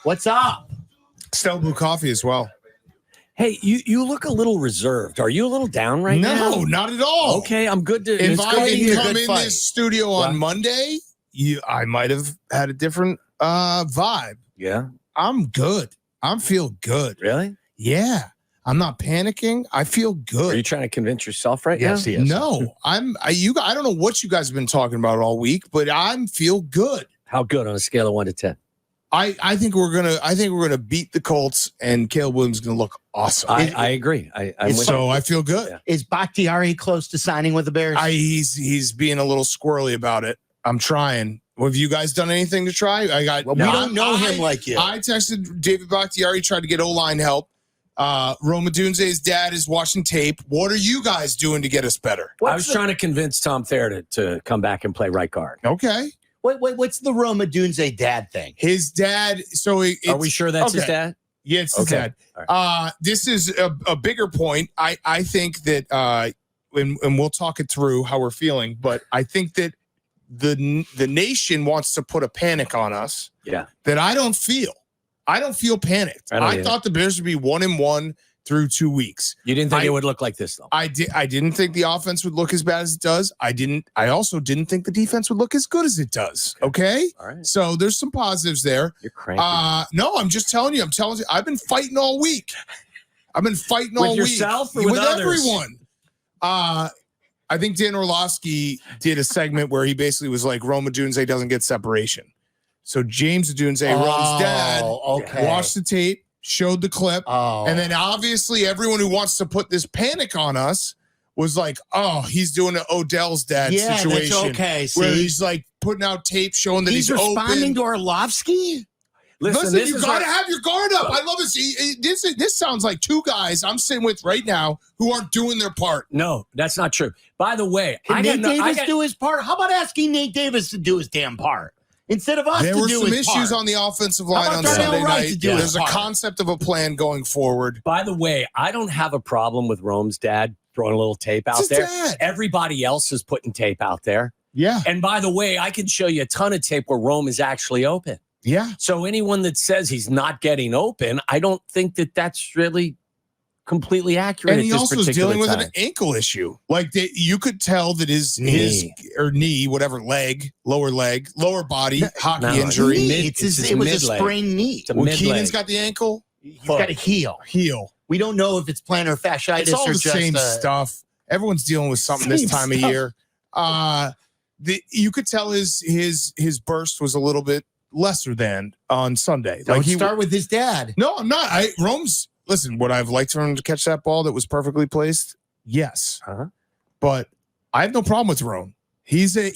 What's up? Stella Blue Coffee as well. Hey, you look a little reserved. Are you a little down right now? No, not at all. Okay, I'm good to. If I didn't come in fight. this studio on Monday, I might have had a different vibe. Yeah, I'm good. I feel good. really? Yeah, I'm not panicking. I feel good. Are you trying to convince yourself right Yes, now? he is. No, I don't know what you guys have been talking about all week, but I feel good. How good on a scale of 1 to 10? I think we're gonna beat the Colts, and Caleb Williams is gonna look awesome. I agree. I feel good. Yeah. Is Bakhtiari close to signing with the Bears? He's being a little squirrely about it. I'm trying. Have you guys done anything to try? we don't know him like you. I texted David Bakhtiari, tried to get O-line help. Roma Dunze's dad is watching tape. What are you guys doing to get us better? I was trying to convince Tom Thayer to come back and play right guard. Okay. What's the Roma Dunze dad thing? His dad. So Are we sure that's his dad? Yeah, it's his dad. Right. This is a bigger point. I think that, and we'll talk it through how we're feeling, but I think that the nation wants to put a panic on us. Yeah. That I don't feel. I don't feel panicked. I thought the Bears would be 1-1 through 2 weeks. You didn't think it would look like this, though? I didn't think the offense would look as bad as it does. I also didn't think the defense would look as good as it does. Okay? All right. So there's some positives there. You're cranky. No, I'm just telling you. I've been fighting all week. I've been fighting all week. With yourself or with others? Everyone. I think Dan Orlovsky did a segment where he basically was like, Roma Dunze doesn't get separation. So James Dunze, Rome's dad, watched the tape, showed the clip, and then obviously everyone who wants to put this panic on us was like, oh, he's doing an Odell's dad situation. That's okay. Where he's like putting out tape showing that he's responding open. to Orlovsky? Listen, you got to have your guard up. I love it. This sounds like two guys I'm sitting with right now who aren't doing their part. No, that's not true. By the way, Can Nate Davis do his part? How about asking Nate Davis to do his damn part? Instead of us there to were do some his issues part. on the offensive line on Darnell Sunday Wright night. to do There's a his part? concept of a plan going forward. By the way, I don't have a problem with Rome's dad throwing a little tape out It's his there. dad. Everybody else is putting tape out there. Yeah. And by the way, I can show you a ton of tape where Rome is actually open. Yeah. So anyone that says he's not getting open, I don't think that that's really completely accurate. And he at this also was dealing with time. an ankle issue. Like you could tell that his knee, whatever leg, lower body, hockey injury. It was a sprained knee. Well, Keenan's got the ankle. He's got a heel. We don't know if it's plantar fasciitis It's all or the just same stuff. Everyone's dealing with something this time of year. You could tell his burst was a little bit lesser than on Sunday. Don't start with his dad. No, I'm not. Listen, would I have liked for him to catch that ball that was perfectly placed? Yes. But I have no problem with Rome. He's a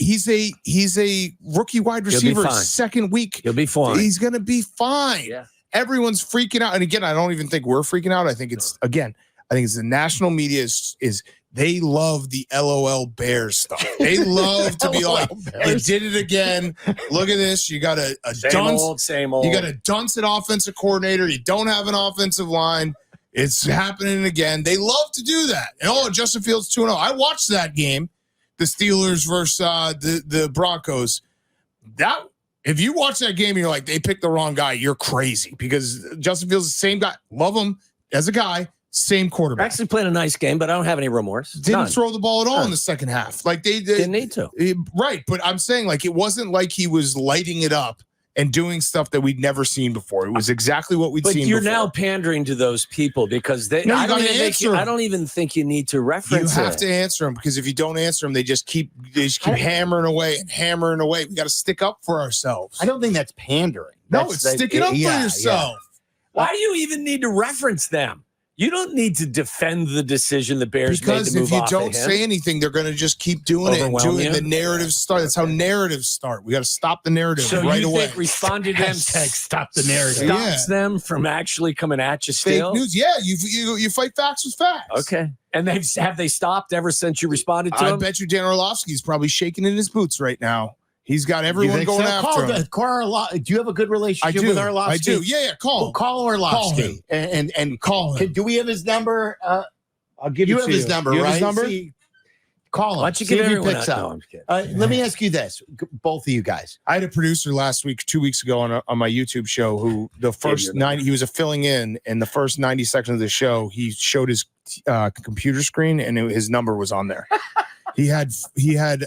rookie wide receiver, second week. He'll be fine. He's gonna be fine. Yeah. Everyone's freaking out. And again, I don't even think we're freaking out. I think it's the national media is they love the LOL Bears stuff. They love to be like, they did it again. Look at this. You got a Same old. You got a dunce at offensive coordinator. You don't have an offensive line. It's happening again. They love to do that. And Justin Fields 2-0. I watched that game, the Steelers versus the Broncos. If you watch that game and you're like, they picked the wrong guy, you're crazy because Justin Fields is the same guy. Love him as a guy. Same quarterback. Actually played a nice game, but I don't have any remorse. Didn't throw the ball at all in the second half. Like they didn't need to. Right. But I'm saying like it wasn't like he was lighting it up and doing stuff that we'd never seen before. It was exactly what we'd seen before. But you're now pandering to those people because I don't even think you need to reference You have to answer them because if you don't answer them, they just keep hammering away and hammering away. We got to stick up for ourselves. I don't think that's pandering. It's sticking up for yourself. Why do you even need to reference them? You don't need to defend the decision the Bears made to move off of him. Because if you don't say anything, they're going to just keep doing it and doing the narratives start. That's how narratives start. We got to stop the narrative right away. So you think responding to them stop the narrative stops them from actually coming at you still? Fake news. Yeah, you fight facts with facts. Okay. And have they stopped ever since you responded to them? I bet you Dan Orlovsky's probably shaking in his boots right now. He's got everyone going after him. Do you have a good relationship with Orlovsky? I do. Yeah, call him. Call Orlovsky and call him. Do we have his number? I'll give you have his number, right? His number? See, Call him. Why don't you See give if he everyone picks out? up. No, I'm kidding. Let me ask you this, both of you guys. I had a producer last week, 2 weeks ago on my YouTube show who the first 90, he was a filling in the first 90 seconds of the show, he showed his computer screen and his number was on there. He had,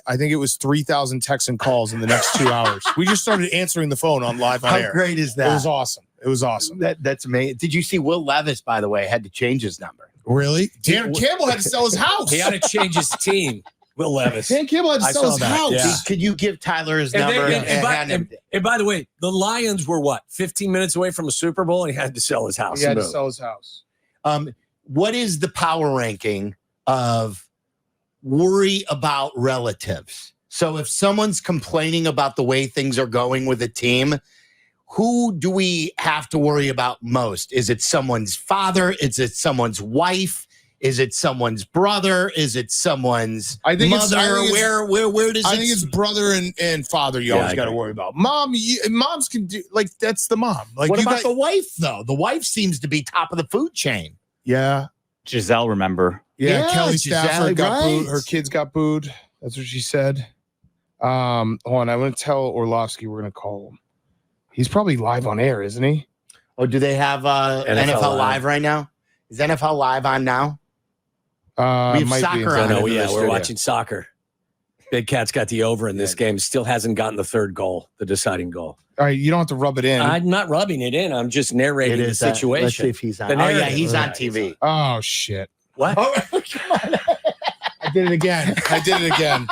I think it was 3,000 texts and calls in the next 2 hours. We just started answering the phone on live on How air. great is that? It was awesome. It was awesome. That's amazing. Did you see Will Levis, by the way, had to change his number? Really? Dan Campbell had to sell his house. He had to change his team. Will Levis. Dan Campbell had to I sell saw his that, house. yeah. Could you give Tyler his number? And by the way, the Lions were what, 15 minutes away from a Super Bowl, and he had to sell his house. He had to sell his house. What is the power ranking of worry about relatives? So if someone's complaining about the way things are going with a team, who do we have to worry about most? Is it someone's father? Is it someone's wife? Is it someone's brother? Is it someone's mother? Where does I think it's brother and father you always got to worry about. Moms can do, like, that's the mom. Like, what about the wife, though? The wife seems to be top of the food chain. Yeah. Giselle, remember? Yeah, Kelly Giselle, Stafford got right. booed. Her kids got booed. That's what she said. Hold on. I'm going to tell Orlovsky we're going to call him. He's probably live on air, isn't he? Oh, do they have NFL Live right now? Is NFL Live on now? We have soccer on. No, yeah, we're watching soccer. Big Cat's got the over in this game. Still hasn't gotten the third goal, the deciding goal. All right, you don't have to rub it in. I'm not rubbing it in. I'm just narrating the situation. Let's see if he's on. The Oh, yeah, narrative. he's on TV. Oh, shit. What? I did it again.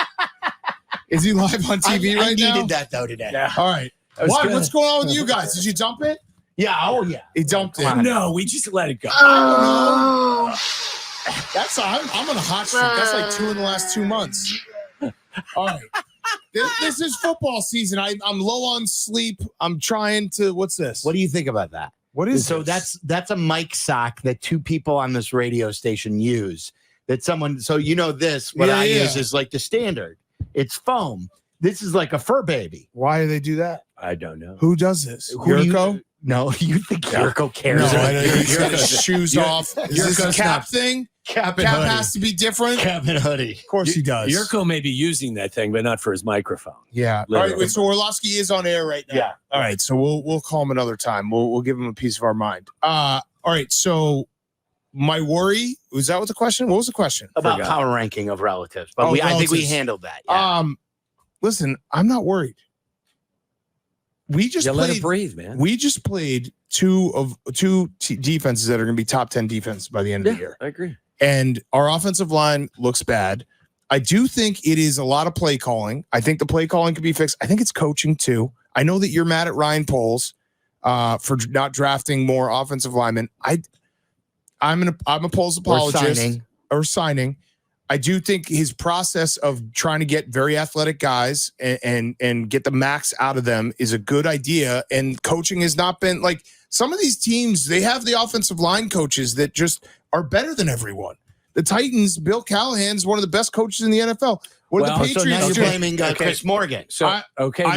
Is he live on TV right now? I needed that, though, today. Yeah. All right. That was good. What's going on with you guys? Did you dump it? Yeah, oh, yeah. He dumped it. No, we just let it go. That's I'm on a hot streak. That's like 2 in the last 2 months. All right. This is football season. I'm low on sleep. I'm trying to. What's this? What do you think about that? What is so? this? That's a mic sock that two people on this radio station use. That someone. So this. What I use is like the standard. It's foam. This is like a fur baby. Why do they do that? I don't know. Who does this? Yurko? No, you think Yurko cares? No, about I know. He's got his shoes off. Is this a Yurko's cap not- thing? Cap and Cap hoodie. has to be different. Cap and hoodie. Of course he does. Yurko may be using that thing, but not for his microphone. Yeah. All Literally. right. Wait, so Orlovsky is on air right now. Yeah. All right. So we'll call him another time. We'll give him a piece of our mind. All right. So my worry, was that what the question? What was the question? About power ranking of relatives, but I think we handled that. Yeah. Listen, I'm not worried. We just Let it played. breathe, man. We just played two defenses that are going to be top 10 defense by the end of the year. I agree. And our offensive line looks bad. I do think it is a lot of play calling. I think the play calling could be fixed. I think it's coaching too. I know that you're mad at Ryan Poles for not drafting more offensive linemen. I'm a Poles apologist or signing. I do think his process of trying to get very athletic guys and get the max out of them is a good idea. And coaching has not been like some of these teams. They have the offensive line coaches that just are better than everyone. The Titans, Bill Callahan's one of the best coaches in the NFL. What are the Patriots so now you're doing? blaming Chris Morgan. So I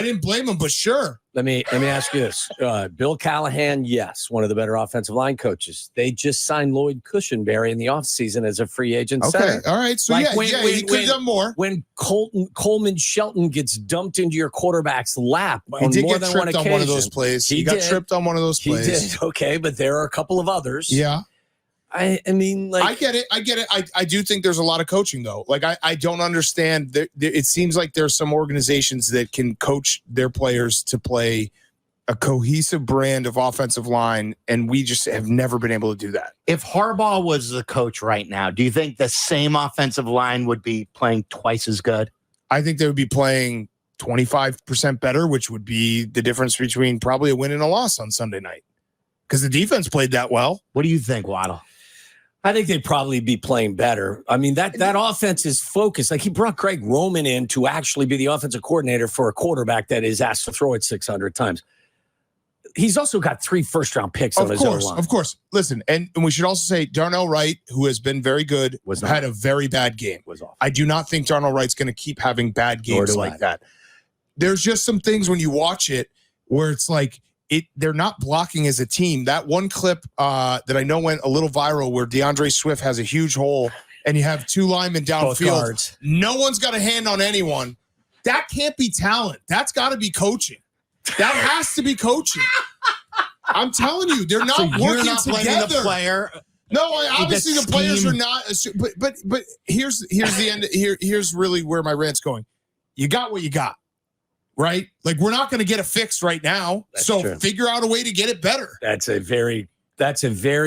didn't blame him, but sure. Let me ask you this. Bill Callahan, yes, one of the better offensive line coaches. They just signed Lloyd Cushenberry in the offseason as a free agent center. All right. So Like he could have done more. When Coleman Shelton gets dumped into your quarterback's lap He on did more get than tripped one occasion. on one of those plays. He got tripped on one of those plays. He did. Okay, but there are a couple of others. Yeah. I mean, like, I get it. I do think there's a lot of coaching, though. Like, I don't understand. It seems like there's some organizations that can coach their players to play a cohesive brand of offensive line, and we just have never been able to do that. If Harbaugh was the coach right now, do you think the same offensive line would be playing twice as good? I think they would be playing 25% better, which would be the difference between probably a win and a loss on Sunday night because the defense played that well. What do you think, Waddle? I think they'd probably be playing better. I mean, that offense is focused. Like, he brought Greg Roman in to actually be the offensive coordinator for a quarterback that is asked to throw it 600 times. He's also got 3 first-round picks on his own line. Of course. Listen, and we should also say Darnell Wright, who has been very good, had a very bad game. Was off. I do not think Darnell Wright's going to keep having bad games like that. There's just some things when you watch it where it's like, they're not blocking as a team. That one clip that I know went a little viral where DeAndre Swift has a huge hole and you have two linemen Both downfield. guards. No one's got a hand on anyone. That can't be talent. That's got to be coaching. That has to be coaching. I'm telling you, they're not So working you're not together. blaming the player. No, obviously the players scheme. are not. But here's the end. Here's really where my rant's going. You got what you got, right? Like we're not going to get it fixed right now. That's so true. figure out a way to get it better. That's a very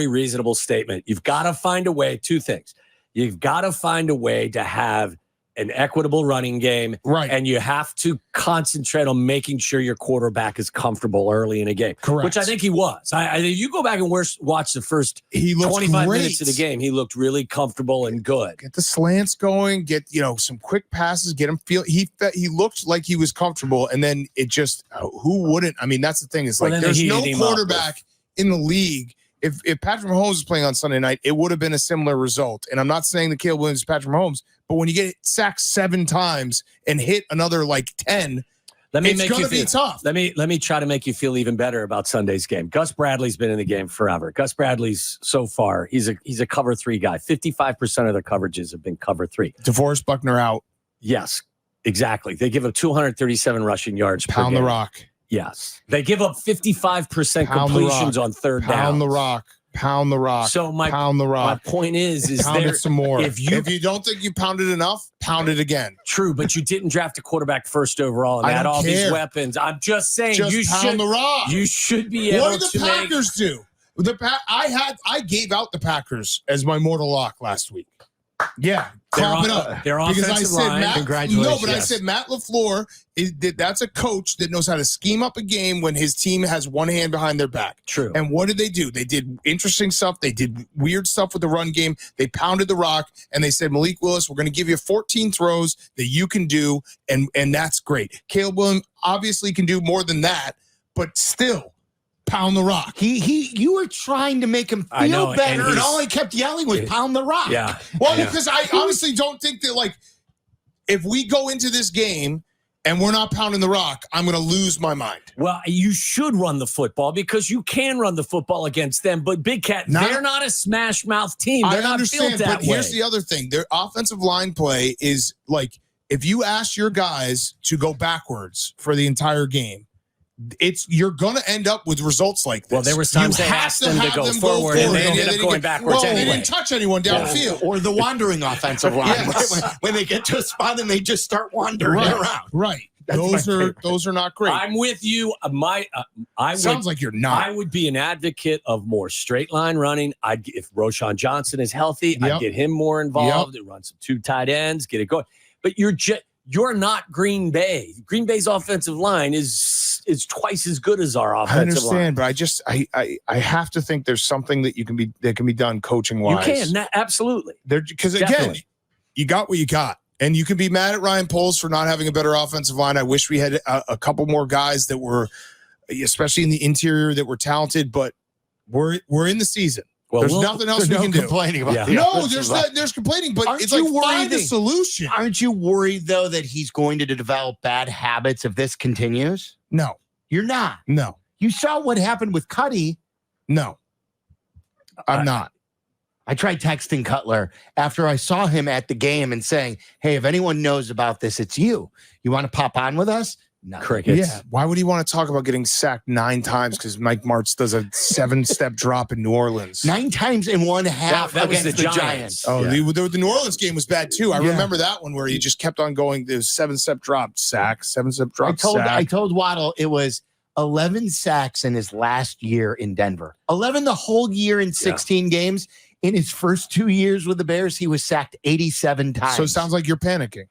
reasonable statement. You've got to find a way. Two things. You've got to find a way to have an equitable running game, Right. and you have to concentrate on making sure your quarterback is comfortable early in a game. Correct. Which I think he was. You go back and watch the first He looked 25 great. minutes of the game. He looked really comfortable and good. Get the slants going. Get some quick passes. Get him feel. He looked like he was comfortable, and then it just who wouldn't? I mean, that's the thing. Is Well, like then there's he no heated him up quarterback in the league. If Patrick Mahomes was playing on Sunday night, it would have been a similar result. And I'm not saying that Caleb Williams is Patrick Mahomes, but when you get sacked 7 times and hit another like 10, it's going to be tough. Let me try to make you feel even better about Sunday's game. Gus Bradley's been in the game forever. Gus Bradley's so far, he's a cover 3 guy. 55% of their coverages have been cover 3. DeForest Buckner out. Yes, exactly. They give up 237 rushing yards per Pound game. the rock. Yes. They give up 55% Pound the completions rock. on third down. Pound the rock. Pound the rock. So pound the my rock. point is Pound there it some more. if If you you don't think you pounded enough, pound it again. true, but you didn't draft a quarterback first overall and I had don't all these care. weapons. I'm just saying Just you pound should the rock. you should be able What did to the make Packers do? I gave out the Packers as my mortal lock last week. Yeah, clap it up. their Because I offensive said line. Congratulations. No, but I Yes. said Matt LaFleur that's a coach that knows how to scheme up a game when his team has one hand behind their back. True. And what did they do? They did interesting stuff. They did weird stuff with the run game. They pounded the rock and they said, Malik Willis, we're going to give you 14 throws that you can do, and that's great. Caleb Williams obviously can do more than that, but still pound the rock. You were trying to make him I know, feel better, and he's- all he kept yelling was pound the rock. Yeah. Well, Yeah. because I honestly don't think that, like, if we go into this game and we're not pounding the rock, I'm going to lose my mind. Well, you should run the football because you can run the football against them. But Big Cat, they're not a smash mouth team. They're I not understand, built that but here's way. the other thing. Their offensive line play is like, if you ask your guys to go backwards for the entire game, you're going to end up with results like this. Well, there was times You they have asked them to have go them forward, and they Yeah, ended up didn't going backwards Well, anyway. they didn't touch anyone downfield. Or the wandering offensive line. Yes. when they get to a spot and they just start wandering around. Right. That's my favorite. Those are not great. I'm with you. Sounds like you're not. I would be an advocate of more straight line running. If Roshan Johnson is healthy, Yep. I'd get him more involved and run some 2 tight ends, get it going. But you're not Green Bay. Green Bay's offensive line is twice as good as our I offensive line. understand, but I have to think there's something that can be done coaching wise. You can, absolutely. Because again, Definitely. you got what you got. And you can be mad at Ryan Poles for not having a better offensive line. I wish we had a couple more guys that were, especially in the interior, that were talented. But we're in the season. Well, There's nothing else we can do. Complaining about Yeah. the No, offensive there's line. complaining, but Aren't it's like you find a worried? solution. Aren't you worried, though, that he's going to develop bad habits if this continues? No, You're not. no, You saw what happened with Cuddy. no. I'm not. I tried texting Cutler after I saw him at the game and saying, hey, if anyone knows about this, it's you. You want to pop on with us? No. Crickets. Yeah. Why would he want to talk about getting sacked 9 times because Mike Martz does a 7-step drop in New Orleans? 9 times in one half That was against the the Giants. Giants. Oh, Yeah. the New Orleans game was bad too. I Yeah. remember that one where he just kept on going. There's 7-step drop, sack, 7-step drop, sack. I told Waddle it was 11 sacks in his last year in Denver. 11 the whole year in 16 games. In his first 2 years with the Bears, he was sacked 87 times. So it sounds like you're panicking.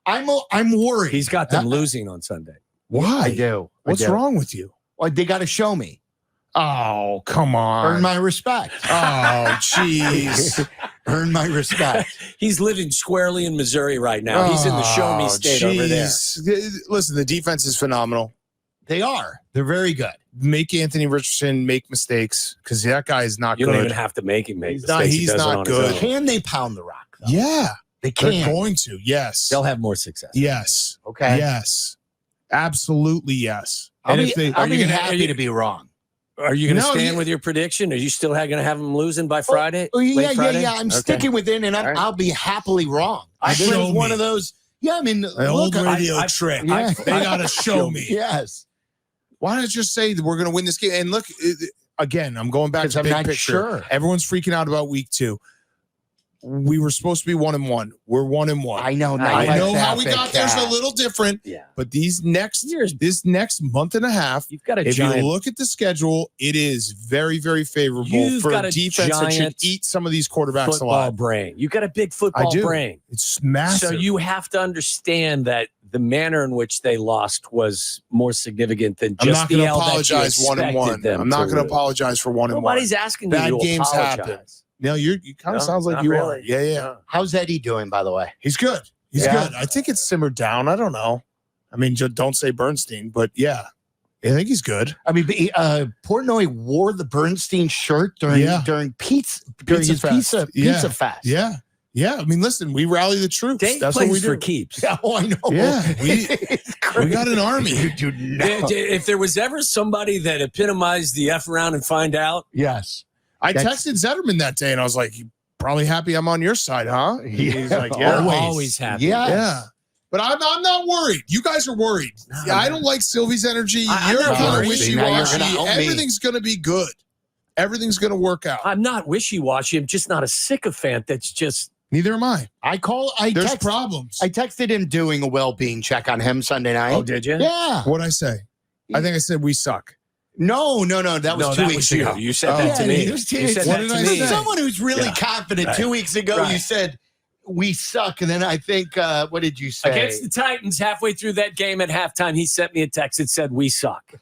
I'm worried. He's got them losing on Sunday. Why? I do. What's I do. wrong with you? Well, they got to show me. Oh, come on. Earn my respect. Oh, jeez. Earn my respect. He's living squarely in Missouri right now. He's in the show me state over there. Listen, the defense is phenomenal. They are. They're very good. Make Anthony Richardson make mistakes because that guy is not You good. don't even have to make him make He's not- mistakes. He he's does it not on his good. own. Can they pound the rock, though? Yeah, They they're can. going to. Yes. They'll have more success. Yes. Okay. Yes. Absolutely yes. I'll And be, if they I'll are be you gonna happy to be wrong. Are you going to No, stand with your prediction? Are you still going to have them losing by Friday? Oh, yeah, Late Friday? yeah. I'm Okay. sticking with it, and All right. I'll be happily wrong. I Show think it's one me. of those. Yeah, I mean, An old look, radio I- trick. yeah. They got to show me. Yes, Why not just say that we're going to win this game? And look, again, I'm going back 'Cause to I'm big not picture. sure. Everyone's freaking out about week 2. We were supposed to be 1-1. We're 1-1. I know. I I know Like how that, we Big got there's a Cat. little different, Yeah. but this next month and a half, You've got a if giant. you look at the schedule, it is very, very favorable You've for got a a defense that should giant eat some of these quarterbacks football alive. brain. You've got a big football I do. brain. It's massive. So you have to understand that the manner in which they lost was more significant than I'm just not the going to L that you apologize expected 1-1. them I'm not to going to lose. apologize for 1-1. Nobody's asking Bad you to games apologize. happen. No, you kind of No, sounds like not you really. are. Yeah. No. How's Eddie doing, by the way? He's good. He's Yeah. good. I think it's simmered down. I don't know. I mean, don't say Bernstein, but yeah, I think he's good. I mean, Portnoy wore the Bernstein shirt during Yeah. his Fest. pizza Yeah. fest. Yeah. I mean, listen, we rally the troops. Dave That's what plays we do. for keeps. Oh, I know. Yeah, It's We got an army. You do not. If there was ever somebody that epitomized the F around and find out, Yes. I That's- texted Zetterman that day, and I was like, "You probably happy I'm on your side, huh?" He's like, "Yeah, always happy. Yes. yeah." But I'm not worried. You guys are worried. No, Yeah, I man. don't like Sylvie's energy. I'm You're not kind of worried. wishy Now you're washy. gonna help me. Everything's going to be good. Everything's going to work out. I'm not wishy washy. I'm just not a sycophant that's just. Neither am I. There's problems. I texted him doing a well-being check on him Sunday night. Oh, did you? Yeah. What'd I say? I think I said we suck. No. That was 2 weeks you. ago. You said Oh. that to Yeah, me. it was- You said What that did to I me. say? Someone who's really Yeah. confident. Right. 2 weeks ago, Right. you said we suck, and then I think what did you say? Against the Titans, halfway through that game at halftime, he sent me a text that said, "We suck."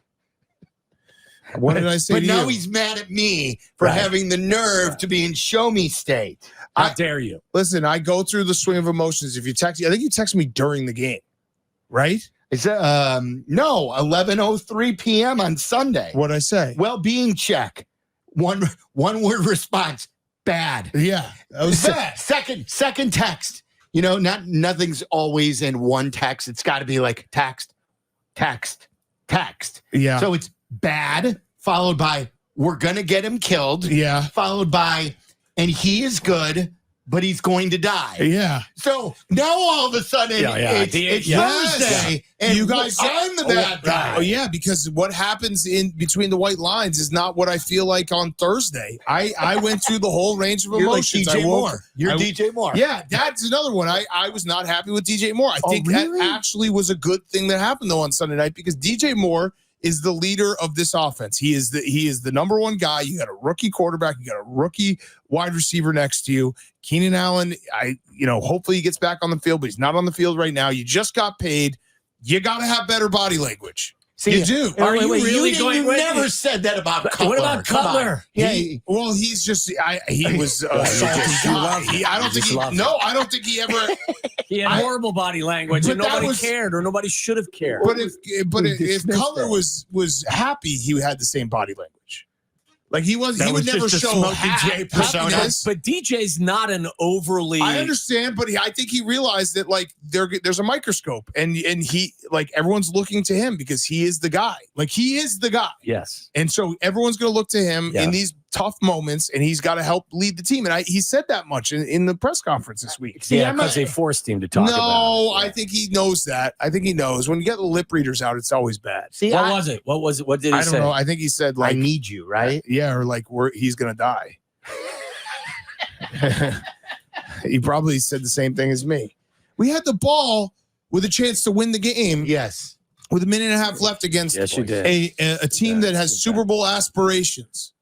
What did I say But to now you? he's mad at me for Right. having the nerve to be in show me state. How dare you? Listen, I go through the swing of emotions. If you text, I think you text me during the game, right? It's 11:03 p.m. on Sunday. What'd I say? Well-being check. One word response. Bad. Yeah, that was bad. Second text. You know, nothing's always in one text. It's got to be like text. Yeah, So it's bad, followed by we're gonna get him killed, yeah, followed by and he is good, but he's going to die. yeah. So now all of a sudden it's Yes. Thursday, and You guys- I'm the bad guy. Oh yeah, because what happens in between the white lines is not what I feel like on Thursday. I went through the whole range of You're like emotions. DJ I woke- Moore. You're I- DJ Moore. Yeah, that's another one. I was not happy with DJ Moore. I Oh, think really? that actually was a good thing that happened though on Sunday night because DJ Moore is the leader of this offense. He is the number one guy. You got a rookie quarterback, you got a rookie wide receiver next to you. Keenan Allen, hopefully he gets back on the field, but he's not on the field right now. You just got paid. You got to have better body language. See, You do. Are you really going? You never said that about Cutler. What about Come on. Cutler? Yeah, Well, he's just he was a salty you guy. love him. I don't think Just love him. I don't think he ever. He had horrible body language, But and that nobody was- cared, or nobody should have cared. But if We dismissed Cutler that. was happy, he had the same body language. Like he was, That he would was never just a show Smokey J persona. happiness. But DJ's not an overly. I understand, but I think he realized that like there's a microscope, and he like everyone's looking to him because he is the guy. Like he is the guy, Yes. and so everyone's going to look to him Yeah. in these tough moments, and he's got to help lead the team. And he said that much in the press conference this week. See, Yeah, I'm because a- they forced him to talk about No, it. I think he knows that. I think he knows when you get the lip readers out, it's always bad. See, What was it? What was it? What did he I say? don't know. I think he said I like, need you, right? yeah, or like he's gonna die. He probably said the same thing as me. We had the ball with a chance to win the game Yes. with a minute and a half left against Yes, you did. a team that has Super Bowl aspirations.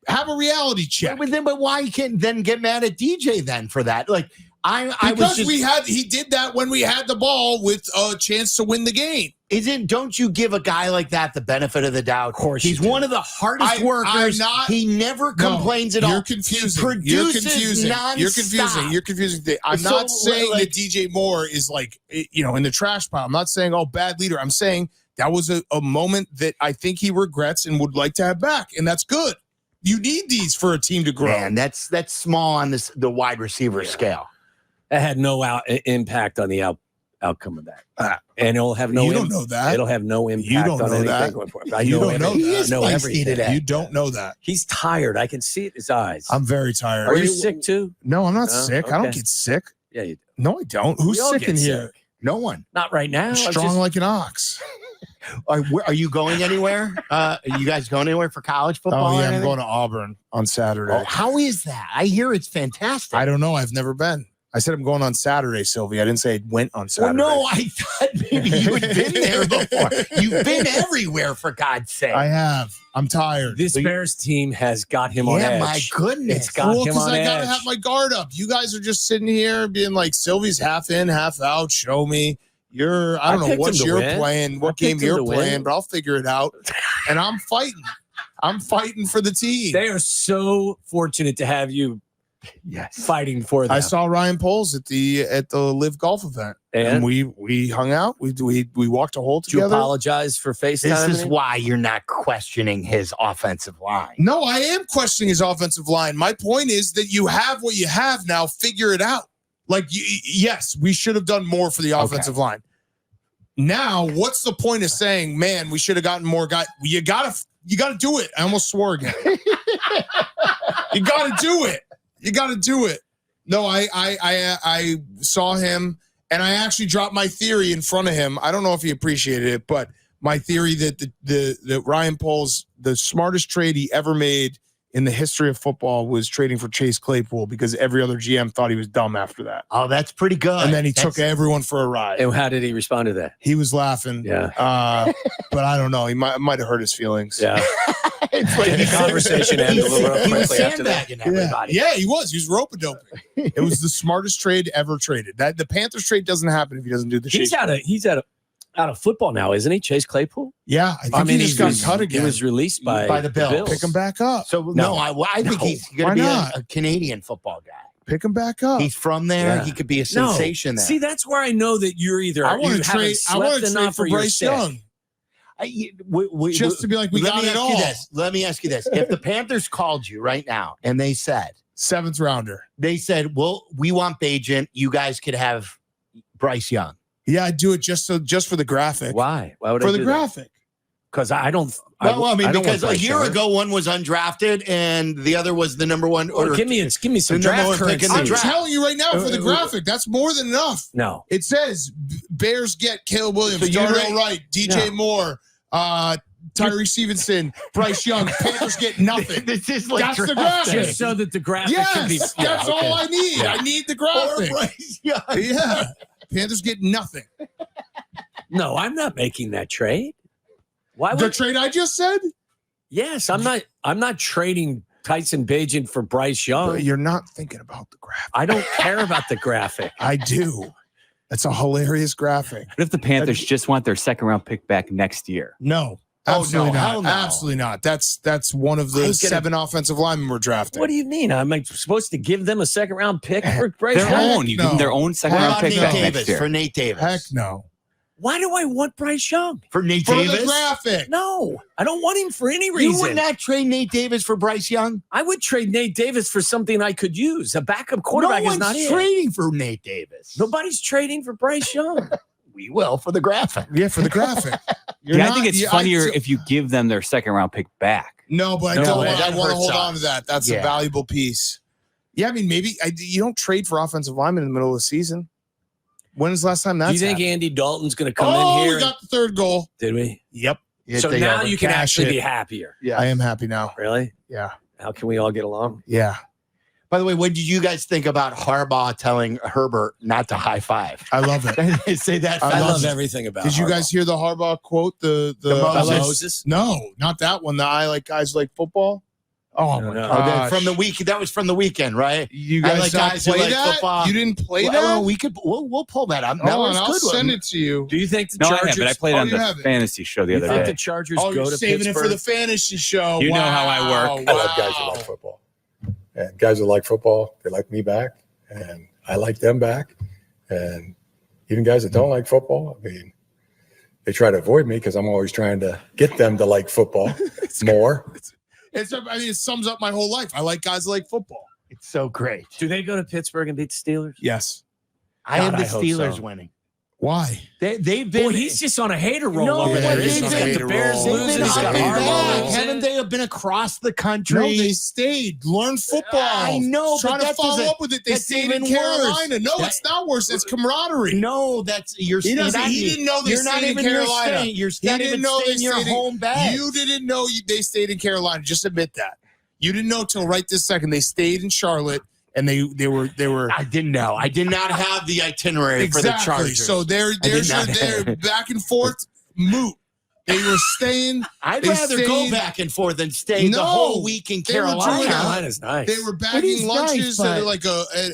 Have a reality check. But why can't then get mad at DJ then for that? Like I was Because just, he did that when we had the ball with a chance to win the game. don't you give a guy like that the benefit of the doubt? Of course he's you do. one of the hardest I'm workers. not- He never complains at all. You're confusing. He You're produces confusing. You're confusing. nonstop. You're confusing. I'm So, not saying like- that DJ Moore is like, in the trash pile. I'm not saying, oh, bad leader. I'm saying that was a moment that I think he regrets and would like to have back. And that's good. You need these for a team to grow. Man, that's small on the wide receiver scale. It had no impact on the outcome of that. And it'll have no. You don't know that. It'll have no impact You don't on know anything that. going forward. I You know don't know everything. that. He is I know feisty everything. today. You don't know that. He's tired. I can see it in his eyes. I'm very tired. Are you sick too? No, I'm not No? sick. I don't Okay. get sick. Yeah, you do. No, I don't. Who's We all sick get in here? sick. No one. Not right now. I'm I'm strong just- like an ox. Are you going anywhere? Are you guys going anywhere for college football? Oh, or yeah, I'm anything? going to Auburn on Saturday. Oh, how is that? I hear it's fantastic. I don't know. I've never been. I said I'm going on Saturday, Sylvie. I didn't say I went on Saturday. Well, no, I thought maybe you had been there before. You've been everywhere, for God's sake. I have. I'm tired. This Bears team has got him on edge. my goodness. It's got Well, him because on I gotta edge. have my guard up. You guys are just sitting here being like, Sylvie's half in, half out. Show me. I don't know picked what him to you're win. playing, what I game picked him you're to win. playing, but I'll figure it out. And I'm fighting. I'm fighting for the team. They are so fortunate to have you fighting for them. I saw Ryan Poles at the Live Golf event, and we hung out. We walked a hole Did you together. apologize for FaceTime? This is why you're not questioning his offensive line. No, I am questioning his offensive line. My point is that you have what you have now. Figure it out. Like, yes, we should have done more for the offensive line. Now, what's the point of saying, man, we should have gotten more guys? You gotta do it. I almost swore again. You gotta do it. You gotta do it. No, I saw him, and I actually dropped my theory in front of him. I don't know if he appreciated it, but my theory that that Ryan Poles, the smartest trade he ever made in the history of football, was trading for Chase Claypool, because every other GM thought he was dumb after that. Oh, that's pretty good. And then he took everyone for a ride. And how did he respond to that? He was laughing. Yeah. But I don't know. He might have hurt his feelings. Yeah. It's like The conversation ended a little he was quickly after that. sandbagging everybody. Yeah, he was. He was rope-a-doping. It was the smartest trade ever traded. That the Panthers trade doesn't happen if he doesn't do the He's shit. out of football now, isn't he? Chase Claypool? Yeah, I think he just got cut again. He was released by the Bills. Pick him back up. So no, I think he's going Why to be not? a Canadian football guy. Pick him back up. He's from there. Yeah. He could be a sensation there. See, that's where I know that you're either I want you to haven't trade. I want slept to trade enough for or you're Bryce sick. Young, just to be like, we let got me it ask all. you this. Let me ask you this. If the Panthers called you right now and they said, 7th rounder. well, we want Bajent. You guys could have Bryce Young. Yeah, I'd do it just for the graphic. Why? Why would For I the do graphic. Because I don't. Well, I mean, don't want because a Bryce year Young. ago, one was undrafted and the other was the number one. Or give me some the number draft one pick currency. in the I'm draft. telling you right now, for the graphic, that's more than enough. No. It says Bears get Caleb Williams, So you Darnell rate- Wright, DJ Moore, Tyree Stevenson, Bryce Young. Panthers get nothing. This is like That's the draft graphic. day. Just so that the graphic can be. Yes, Yeah, that's okay. all I need. Yeah. I need the Or graphic. Bryce Young. Yeah. Panthers get nothing. No, I'm not making that trade. Why The would? trade I just said? Yes, I'm not. I'm not trading Tyson Bagent for Bryce Young. You're not thinking about the graphic. I don't care about the graphic. I do. That's a hilarious graphic. What if the Panthers just want their second round pick back next year? No. Oh, Absolutely no, not. hell no. Absolutely not. That's one of I the was gonna- 7 offensive linemen we're drafting. What do you mean? Am I supposed to give them a second round pick for Bryce Their Young? own. You give them their own second What round about pick Nate back Davis next year. for Nate Davis? Heck no. Why do I want Bryce Young? For Nate For Davis? the graphic. No, I don't want him for any You reason. would not trade Nate Davis for Bryce Young? I would trade Nate Davis for something I could use. A backup quarterback no is not one's it. trading for Nate Davis. Nobody's trading for Bryce Young. We will for the graphic. Yeah, for the graphic. You're Yeah, I not- think it's you- funnier if you give them their second round pick back. No, but No, I don't. that I want to hurts hold us. on to that. That's a Yeah. valuable piece. Yeah, I mean, maybe you don't trade for offensive linemen in the middle of the season. When is the last time that's Do you think happened? Andy Dalton's going to come Oh, in here? we got the third goal. Did we? Yep. So now you can Cash actually it. be happier. Yeah. I am happy now. Really? Yeah. How can we all get along? Yeah. By the way, what did you guys think about Harbaugh telling Herbert not to high five? I love it. They say that. I I fast. love everything about Did you Harbaugh. guys hear the Harbaugh quote? The Moses? Moses? No, not that one. The I like guys who like football. Oh No, my no. Oh, god! from the week. That was from the weekend, right? You I guys like not guys who play like that? football. You didn't play Well, that? we'll pull that up. That Hold was on, I'll good. send it to you. Do you think the No, I Chargers? have it. I played Oh, on you the have it. fantasy show the you other think day. the Chargers Oh, go you're to saving Pittsburgh? it for the fantasy show. You know Wow. how I work. Wow. I love guys who like football. And guys who like football, they like me back. And I like them back. And even guys that don't like football, I mean, they try to avoid me because I'm always trying to get them to like football more. It sums up my whole life. I like guys who like football. It's so great. Do they go to Pittsburgh and beat the Steelers? Yes. I have God, the I hope Steelers so. winning. Why? They've been. Boy, he's just on a hater roll No, over there. but He's they've got been- the Bears they've losing. been He's got up and Harbaugh back. losing. Haven't they been across the No, country? they stayed. Learn football. I know, Trying but to that follow doesn't- up with it. They that's stayed in even Carolina. worse. No, That- it's not worse. That's camaraderie. No, that's you're. He doesn't. not- He didn't know they you're not stayed in even your Carolina. state. You're He not didn't even know they staying in your stayed in- home bed. You didn't know they stayed in Carolina. Just admit that. You didn't know till right this second. They stayed in Charlotte, and they were. I didn't know. I did not have the itinerary for the Exactly. Chargers. So there's did not- their back and forth moot. They were staying. I'd they rather go stayed- back and forth than stay the No, whole week in they were doing Carolina. that. Carolina's nice. They were It is bagging lunches nice, at but- like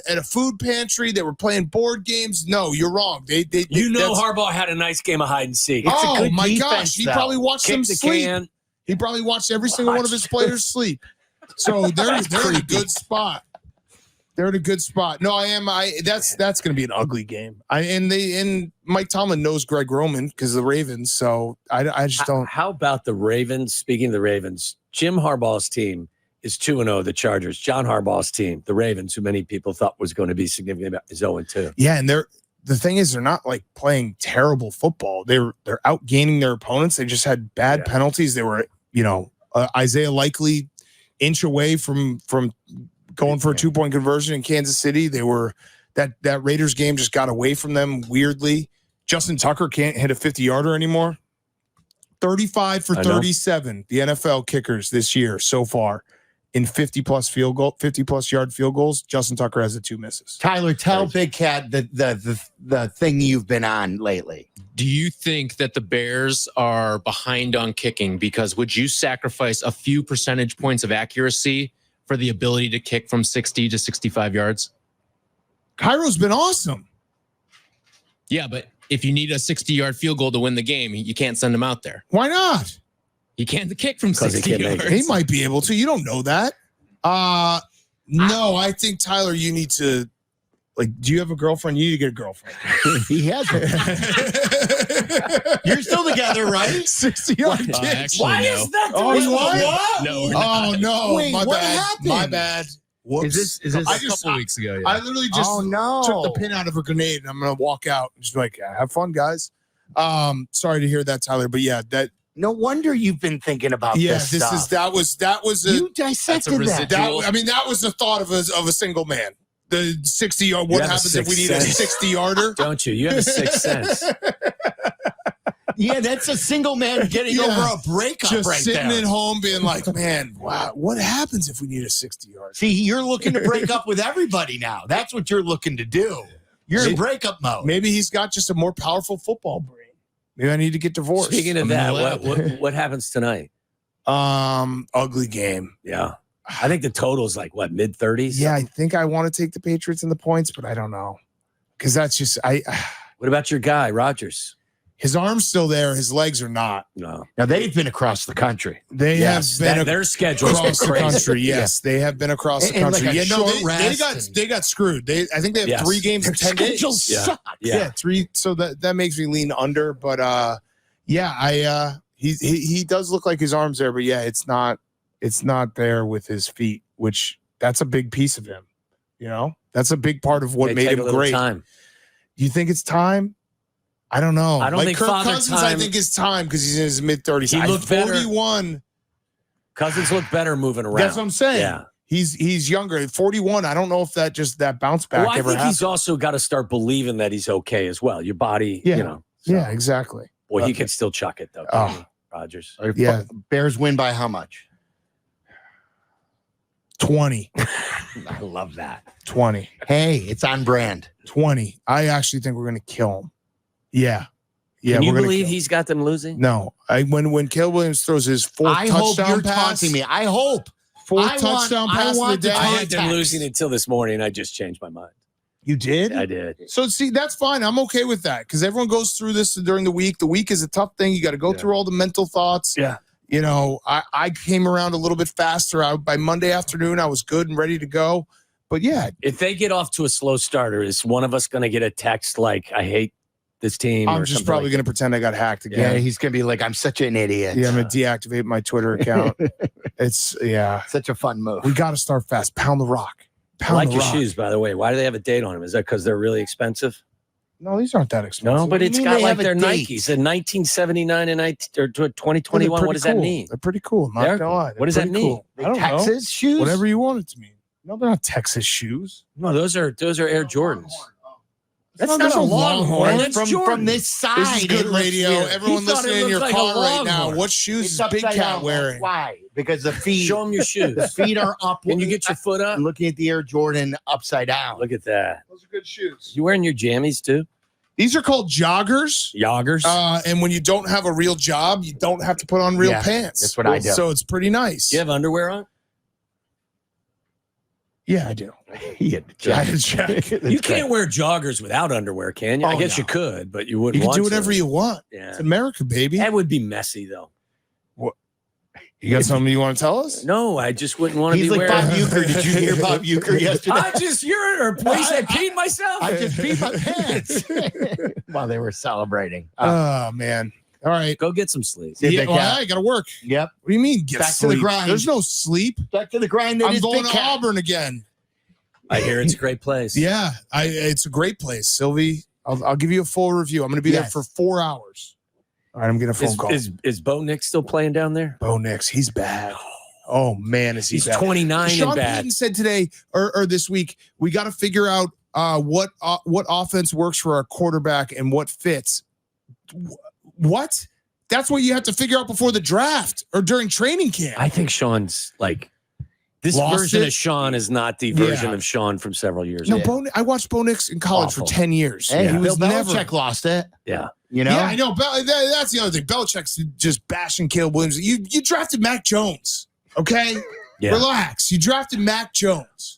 at a food pantry. They were playing board games. No, you're wrong. You know that's- Harbaugh had a nice game of hide and seek. It's a Oh good my defense, gosh, he though. probably watched them Kick the sleep. can. He probably watched every single one of his players sleep. So they're in a good spot. They're in a good spot. No, I am. That's going to be an ugly game. And Mike Tomlin knows Greg Roman because of the Ravens. So I just don't. How about the Ravens? Speaking of the Ravens, Jim Harbaugh's team is 2-0. The Chargers. John Harbaugh's team, the Ravens, who many people thought was going to be significant, is 0-2. Yeah, and the thing is, they're not like playing terrible football. They're outgaining their opponents. They just had bad penalties. They were, Isaiah Likely inch away from going for a 2-point conversion in Kansas City. They were that Raiders game just got away from them weirdly. Justin Tucker can't hit a 50-yarder anymore. 35 for 37, the NFL kickers this year so far in 50-plus yard field goals. Justin Tucker has the 2 misses. Tyler, tell Big Cat the thing you've been on lately. Do you think that the Bears are behind on kicking? Because would you sacrifice a few percentage points of accuracy for the ability to kick from 60 to 65 yards? Cairo's been awesome. Yeah, but if you need a 60-yard field goal to win the game, you can't send him out there. Why not? He can't kick from 'Cause he 60 can't make yards. it. He might be able to. You don't know that. No, I think, Tyler, you need to, do you have a girlfriend? You need to get a girlfriend. He has it. You're still together, right? 60-yard kick. Actually, Why no. is that? Oh, you are? No, we're Oh, not. no. Wait, my what bad. happened? My bad. Whoops. Is this I a just- couple weeks ago? I literally just Oh, no. took the pin out of a grenade and I'm going to walk out and just be like, yeah, have fun, guys. Sorry to hear that, Tyler. But yeah, No wonder you've been thinking about this stuff. that was a, You dissected that. residual. that was the thought of a single man. The 60-yard. What You have a happens if we sixth need a sense. 60-yarder? Don't you? You have a sixth sense. Yeah, that's a single man getting Yeah. over a breakup Just right sitting there. at home being like, man, wow, what happens if we need a 60-yard? See, you're looking to break up with everybody now. That's what you're looking to do. You're in breakup mode. Maybe he's got just a more powerful football brain. Maybe I need to get divorced. Speaking of I'm that, gonna what happens tonight? Ugly game. Yeah. I think the total's like what, mid-30s? Yeah, I think I want to take the Patriots and the points, but I don't know. Because that's just What about your guy, Rogers? his arm's still there, his legs are not. No. Now, they've been across the country. They Yes, have been their schedule's been across the crazy. country. Yes, they have been across the And like country. a Yeah, no, short they rest got and- they got screwed. I think they have Yes. 3 games in 10 days. Schedules Yeah. suck. Yeah, 3. So that makes me lean under. But he does look like his arm's there, but yeah, it's not there with his feet, which that's a big piece of him. That's a big part of what They made take a him little great. time. You think it's time? I don't know. I don't like think Kirk Father Cousins, I Time- think it's time because he's in his mid-30s. He looked better. 41. Cousins look better moving around. That's what I'm saying. Yeah. He's younger. At 41, I don't know if that bounce back Well, I ever think happened. he's also got to start believing that he's okay as well. Your body, Yeah. So, Yeah, exactly. Boy, he could still chuck it though. Oh. Couldn't he, Rogers. Yeah. Bears win by how much? 20. I love that. 20. Hey, it's on brand. 20. I actually think we're going to kill him. Yeah. Yeah, Can you we're gonna believe kill him. he's got them losing? No. When Caleb Williams throws his 4th I hope touchdown you're pass. taunting me. I hope. 4th touchdown pass of the want day. the I had them Context. losing until this morning. I just changed my mind. You did? I did. So see, that's fine. I'm okay with that because everyone goes through this during the week. The week is a tough thing. You got to go through all the mental thoughts. Yeah. I came around a little bit faster. By Monday afternoon, I was good and ready to go. But yeah, If they get off to a slow starter, is one of us going to get a text like, I hate this team? I'm or just something probably like going to pretend I got hacked Yeah, again. he's gonna be like, I'm such an idiot. Yeah, I'm going to deactivate my Twitter account. Such a fun move. We got to start fast. Pound the rock. I Pound like the your rock. shoes, by the way. Why do they have a date on them? Is that because they're really expensive? No, these aren't that expensive. No, but do you it's mean got they like have a their date? Nikes in 1979 and 2021. They're What pretty does that cool. mean? They're pretty cool. I'm not They're- gonna lie. what They're does that pretty mean? cool. I don't know. Texas shoes? Whatever you want it to mean. No, they're not Texas shoes. No, those are Air Jordans. That's not not a a Longhorn. Longhorn. That's from Jordan. this side. This is good it looks radio. weird. Everyone He thought listening it in your looked like a car right now, Longhorn. what shoes It's is Big upside Cat down. wearing? Why? Because the feet. Show them your shoes. The feet are up. Can you get your foot up? I'm looking at the Air Jordan upside down. Look at that. Those are good shoes. You wearing your jammies too? These are called joggers. Joggers? And when you don't have a real job, you don't have to put on real Yeah, pants. that's what I do. So it's pretty nice. you have underwear on? Yeah, I do. Yeah, I had to check. You can't wear joggers without underwear, can you? I Oh, guess no. you could, but you You wouldn't can want do to. whatever you want. Yeah. It's America, baby. That would be messy, though. You got something you want to tell us? No, I just wouldn't want to He's be like wearing. Bob Uecker. Did you hear Bob Uecker yesterday? I just urine or place I peed myself. I just beat my pants while they were celebrating. Oh, man. All right. Go get some sleep. Did Yeah, Big well, Cat. I got to work. Yep. What do you mean get Back to the sleep? grind. There's no sleep. Back to the grind. That I'm is going Big to Cat. Auburn again. I hear it's a great place. Yeah, it's a great place, Sylvie. I'll give you a full review. I'm going to be there Yes. for 4 hours. All right, I'm getting a phone call. Is Bo Nix still playing down there? Bo Nix, he's bad. Oh man, is he He's bad? 29 Sean and bad. Payton said today or this week, we got to figure out what offense works for our quarterback and what fits. What? That's what you have to figure out before the draft or during training camp. I think Sean's like this Lost version it? of Sean is not the version Yeah. of Sean from several years No, ago. I watched Bo Nix in college Awful. for 10 years. Hey, He Bill was never. Belichick lost it. Yeah. You know. Yeah, I know. That's the other thing. Belichick's just bashing Caleb Williams. You drafted Mac Jones. Okay, Yeah. relax. You drafted Mac Jones.